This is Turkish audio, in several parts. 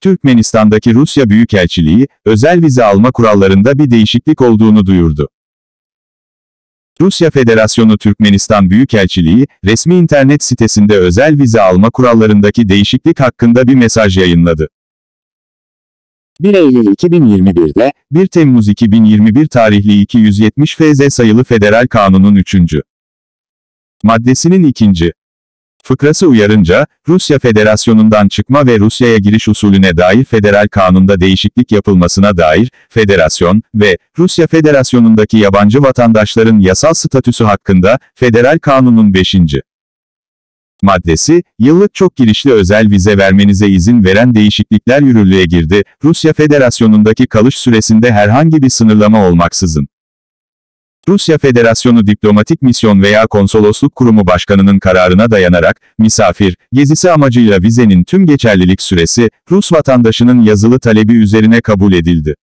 Türkmenistan'daki Rusya Büyükelçiliği, özel vize alma kurallarında bir değişiklik olduğunu duyurdu. Rusya Federasyonu Türkmenistan Büyükelçiliği, resmi internet sitesinde özel vize alma kurallarındaki değişiklik hakkında bir mesaj yayınladı. 1 Eylül 2021'de, 1 Temmuz 2021 tarihli 270 FZ sayılı Federal Kanun'un 3. maddesinin 2. fıkrası uyarınca, Rusya Federasyonu'ndan çıkma ve Rusya'ya giriş usulüne dair Federal Kanun'da değişiklik yapılmasına dair, Federasyon ve Rusya Federasyonu'ndaki yabancı vatandaşların yasal statüsü hakkında, Federal Kanun'un 5. maddesi, yıllık çok girişli özel vize vermenize izin veren değişiklikler yürürlüğe girdi, Rusya Federasyonu'ndaki kalış süresinde herhangi bir sınırlama olmaksızın. Rusya Federasyonu Diplomatik Misyon veya Konsolosluk Kurumu Başkanı'nın kararına dayanarak, misafir, gezisi amacıyla vizenin tüm geçerlilik süresi, Rus vatandaşının yazılı talebi üzerine kabul edildi.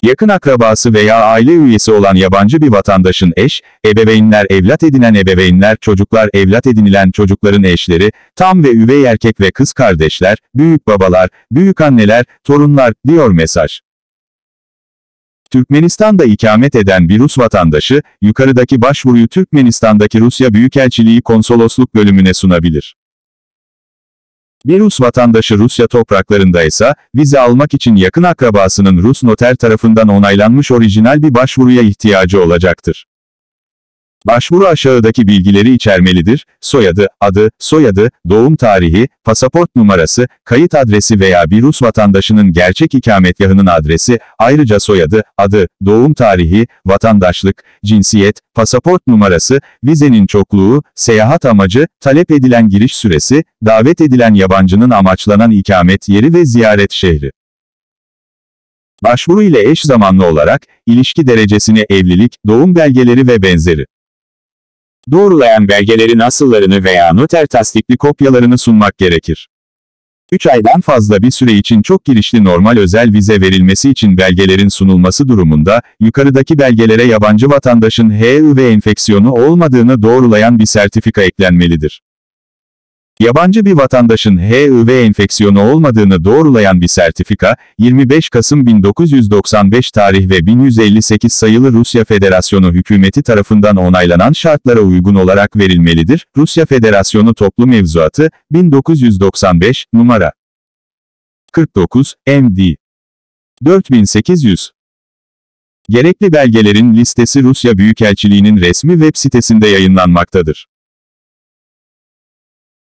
Yakın akrabası veya aile üyesi olan yabancı bir vatandaşın eş, ebeveynler evlat edinen ebeveynler çocuklar evlat edinilen çocukların eşleri, tam ve üvey erkek ve kız kardeşler, büyük babalar, büyük anneler, torunlar, diyor mesaj. Türkmenistan'da ikamet eden bir Rus vatandaşı, yukarıdaki başvuruyu Türkmenistan'daki Rusya Büyükelçiliği Konsolosluk bölümüne sunabilir. Bir Rus vatandaşı Rusya topraklarındaysa, vize almak için yakın akrabasının Rus noter tarafından onaylanmış orijinal bir başvuruya ihtiyacı olacaktır. Başvuru aşağıdaki bilgileri içermelidir: soyadı, adı, soyadı, doğum tarihi, pasaport numarası, kayıt adresi veya bir Rus vatandaşının gerçek ikametgahının adresi, ayrıca soyadı, adı, doğum tarihi, vatandaşlık, cinsiyet, pasaport numarası, vizenin çokluğu, seyahat amacı, talep edilen giriş süresi, davet edilen yabancının amaçlanan ikamet yeri ve ziyaret şehri. Başvuru ile eş zamanlı olarak, ilişki derecesini evlilik, doğum belgeleri ve benzeri doğrulayan belgelerin asıllarını veya noter tasdikli kopyalarını sunmak gerekir. 3 aydan fazla bir süre için çok girişli normal özel vize verilmesi için belgelerin sunulması durumunda, yukarıdaki belgelere yabancı vatandaşın HIV enfeksiyonu olmadığını doğrulayan bir sertifika eklenmelidir. Yabancı bir vatandaşın HIV enfeksiyonu olmadığını doğrulayan bir sertifika, 25 Kasım 1995 tarih ve 1158 sayılı Rusya Federasyonu hükümeti tarafından onaylanan şartlara uygun olarak verilmelidir. Rusya Federasyonu Toplu Mevzuatı, 1995, numara 49, MD 4800. Gerekli belgelerin listesi Rusya Büyükelçiliği'nin resmi web sitesinde yayınlanmaktadır.